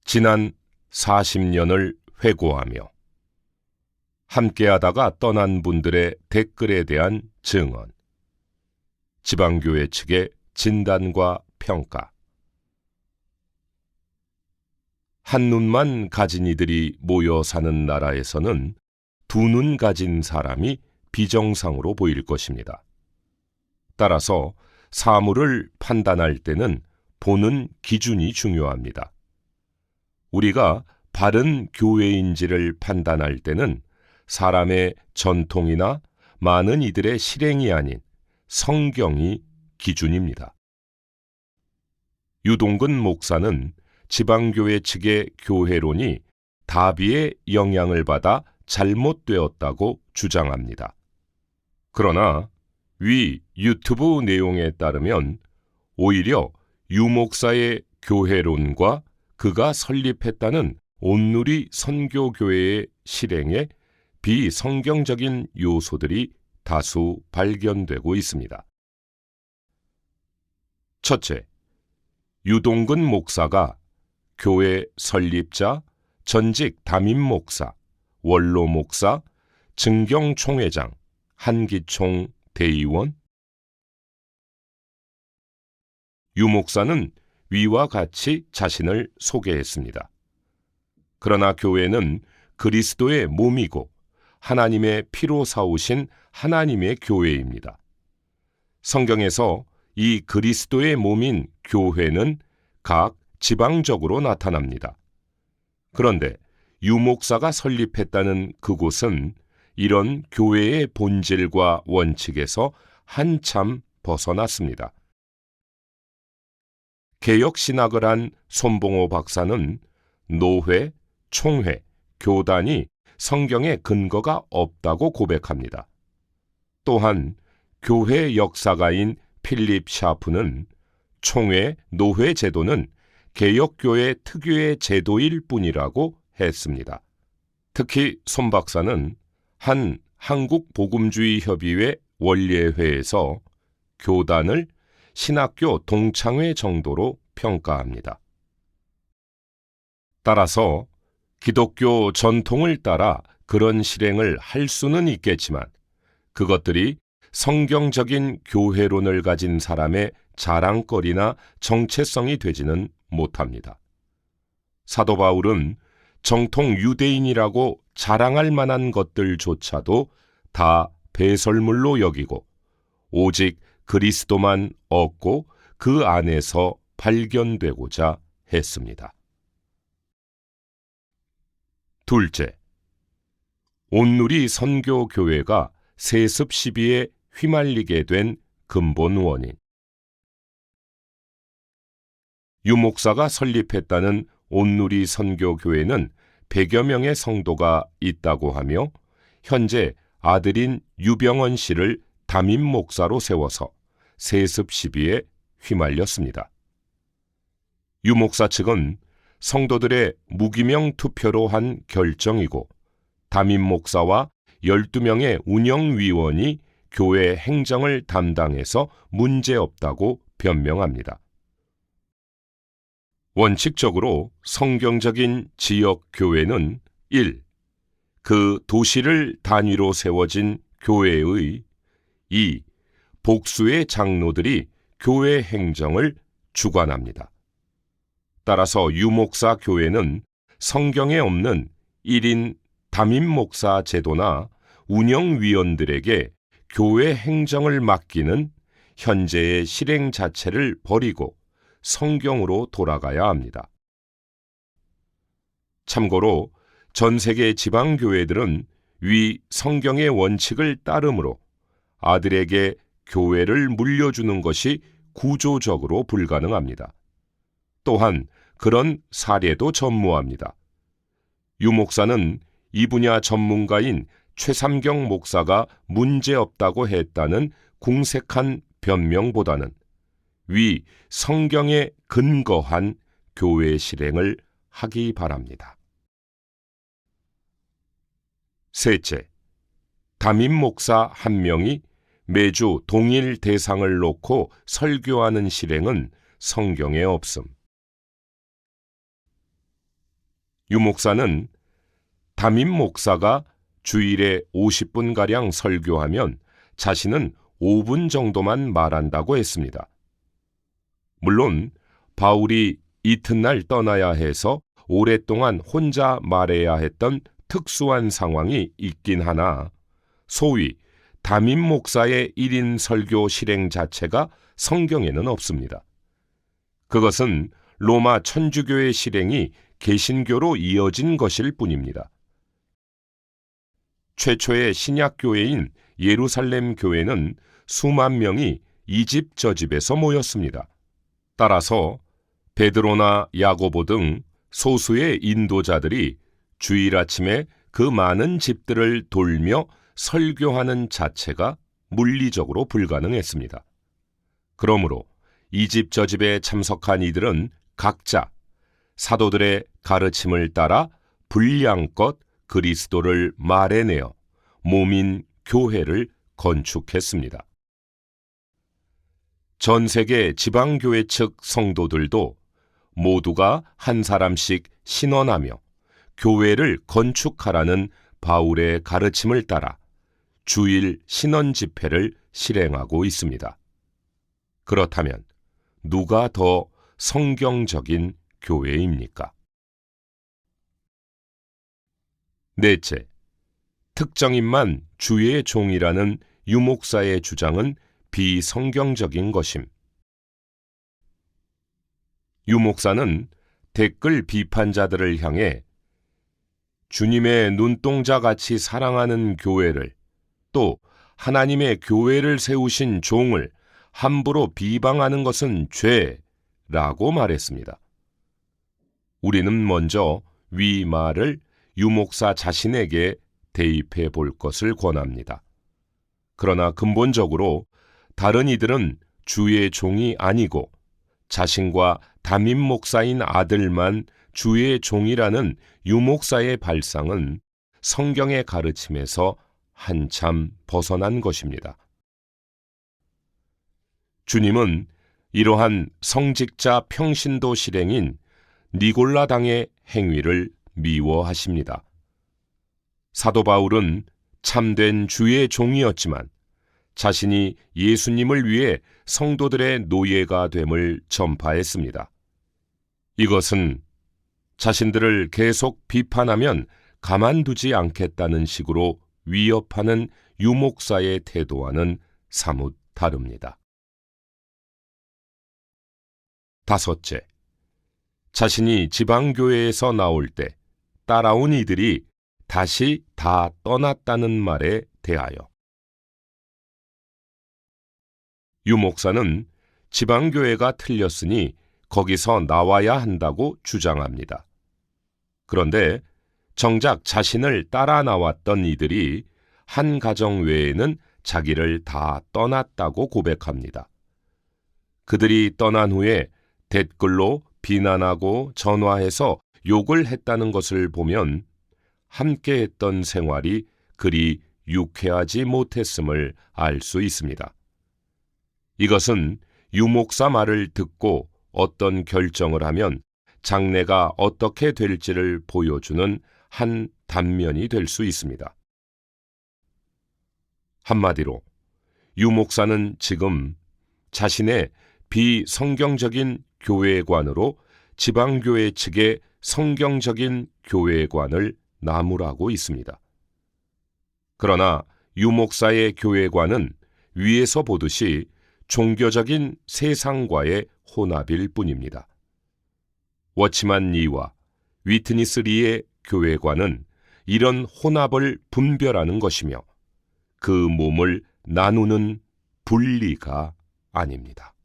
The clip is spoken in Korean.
지난 40년을 회고하며 함께하다가 떠난 분들의 댓글에 대한 증언, 지방교회 측의 진단과 평가. 한눈만 가진 이들이 모여 사는 나라에서는 두 눈 가진 사람이 비정상으로 보일 것입니다. 따라서 사물을 판단할 때는 보는 기준이 중요합니다. 우리가 바른 교회인지를 판단할 때는 사람의 전통이나 많은 이들의 실행이 아닌 성경이 기준입니다. 유동근 목사는 지방교회 측의 교회론이 다비의 영향을 받아 잘못되었다고 주장합니다. 그러나 위 유튜브 내용에 따르면 오히려 유 목사의 교회론과 그가 설립했다는 온누리 선교교회의 실행에 비성경적인 요소들이 다수 발견되고 있습니다. 첫째, 유동근 목사가 교회 설립자, 전직 담임 목사, 원로 목사, 증경총회장, 한기총 대의원. 유 목사는 위와 같이 자신을 소개했습니다. 그러나 교회는 그리스도의 몸이고 하나님의 피로 사오신 하나님의 교회입니다. 성경에서 이 그리스도의 몸인 교회는 각 지방적으로 나타납니다. 그런데 유 목사가 설립했다는 그곳은 이런 교회의 본질과 원칙에서 한참 벗어났습니다. 개혁신학을 한 손봉호 박사는 노회, 총회, 교단이 성경에 근거가 없다고 고백합니다. 또한 교회 역사가인 필립 샤프는 총회, 노회 제도는 개혁교회 특유의 제도일 뿐이라고 했습니다. 특히 손 박사는 한 한국복음주의협의회 원례회에서 교단을 신학교 동창회 정도로 평가합니다. 따라서 기독교 전통을 따라 그런 실행을 할 수는 있겠지만 그것들이 성경적인 교회론을 가진 사람의 자랑거리나 정체성이 되지는 못합니다. 사도 바울은 정통 유대인이라고 자랑할 만한 것들조차도 다 배설물로 여기고 오직 그리스도만 얻고 그 안에서 발견되고자 했습니다. 둘째, 온누리 선교교회가 세습 시비에 휘말리게 된 근본 원인. 유 목사가 설립했다는 온누리 선교교회는 100여 명의 성도가 있다고 하며 현재 아들인 유병헌 씨를 담임 목사로 세워서 세습 시비에 휘말렸습니다. 유 목사 측은 성도들의 무기명 투표로 한 결정이고 담임 목사와 12명의 운영위원이 교회 행정을 담당해서 문제없다고 변명합니다. 원칙적으로 성경적인 지역교회는 1. 그 도시를 단위로 세워진 교회의 2. 복수의 장로들이 교회 행정을 주관합니다. 따라서 유목사 교회는 성경에 없는 1인 담임 목사 제도나 운영위원들에게 교회 행정을 맡기는 현재의 실행 자체를 버리고 성경으로 돌아가야 합니다. 참고로 전 세계 지방교회들은 위 성경의 원칙을 따르므로 아들에게 교회를 물려주는 것이 구조적으로 불가능합니다. 또한 그런 사례도 전무합니다. 유 목사는 이 분야 전문가인 최삼경 목사가 문제없다고 했다는 궁색한 변명보다는 위 성경에 근거한 교회 실행을 하기 바랍니다. 셋째, 담임 목사 한 명이 매주 동일 대상을 놓고 설교하는 실행은 성경에 없음. 유목사는 담임 목사가 주일에 50분가량 설교하면 자신은 5분 정도만 말한다고 했습니다. 물론 바울이 이튿날 떠나야 해서 오랫동안 혼자 말해야 했던 특수한 상황이 있긴 하나 소위 담임 목사의 1인 설교 실행 자체가 성경에는 없습니다. 그것은 로마 천주교의 실행이 개신교로 이어진 것일 뿐입니다. 최초의 신약교회인 예루살렘 교회는 수만 명이 이 집 저 집에서 모였습니다. 따라서 베드로나 야고보 등 소수의 인도자들이 주일 아침에 그 많은 집들을 돌며 설교하는 자체가 물리적으로 불가능했습니다. 그러므로 이 집 저 집에 참석한 이들은 각자 사도들의 가르침을 따라 분량껏 그리스도를 말해내어 몸인 교회를 건축했습니다. 전 세계 지방교회 측 성도들도 모두가 한 사람씩 신원하며 교회를 건축하라는 바울의 가르침을 따라 주일 신원 집회를 실행하고 있습니다. 그렇다면 누가 더 성경적인 교회입니까? 넷째, 특정인만 주의 종이라는 유목사의 주장은 비성경적인 것임. 유목사는 댓글 비판자들을 향해 주님의 눈동자같이 사랑하는 교회를 또 하나님의 교회를 세우신 종을 함부로 비방하는 것은 죄라고 말했습니다. 우리는 먼저 위 말을 유목사 자신에게 대입해 볼 것을 권합니다. 그러나 근본적으로 다른 이들은 주의 종이 아니고 자신과 담임 목사인 아들만 주의 종이라는 유목사의 발상은 성경의 가르침에서 한참 벗어난 것입니다. 주님은 이러한 성직자 평신도 실행인 니골라당의 행위를 미워하십니다. 사도 바울은 참된 주의 종이었지만 자신이 예수님을 위해 성도들의 노예가 됨을 전파했습니다. 이것은 자신들을 계속 비판하면 가만두지 않겠다는 식으로 위협하는 유목사의 태도와는 사뭇 다릅니다. 다섯째, 자신이 지방교회에서 나올 때 따라온 이들이 다시 다 떠났다는 말에 대하여 유목사는 지방교회가 틀렸으니 거기서 나와야 한다고 주장합니다. 그런데 정작 자신을 따라 나왔던 이들이 한 가정 외에는 자기를 다 떠났다고 고백합니다. 그들이 떠난 후에 댓글로 비난하고 전화해서 욕을 했다는 것을 보면 함께했던 생활이 그리 유쾌하지 못했음을 알 수 있습니다. 이것은 유목사 말을 듣고 어떤 결정을 하면 장래가 어떻게 될지를 보여주는 한 단면이 될 수 있습니다. 한마디로 유목사는 지금 자신의 비성경적인 교회관으로 지방교회 측의 성경적인 교회관을 나무라고 있습니다. 그러나 유목사의 교회관은 위에서 보듯이 종교적인 세상과의 혼합일 뿐입니다. 워치만 리와 위트니스 리의 교회관은 이런 혼합을 분별하는 것이며 그 몸을 나누는 분리가 아닙니다.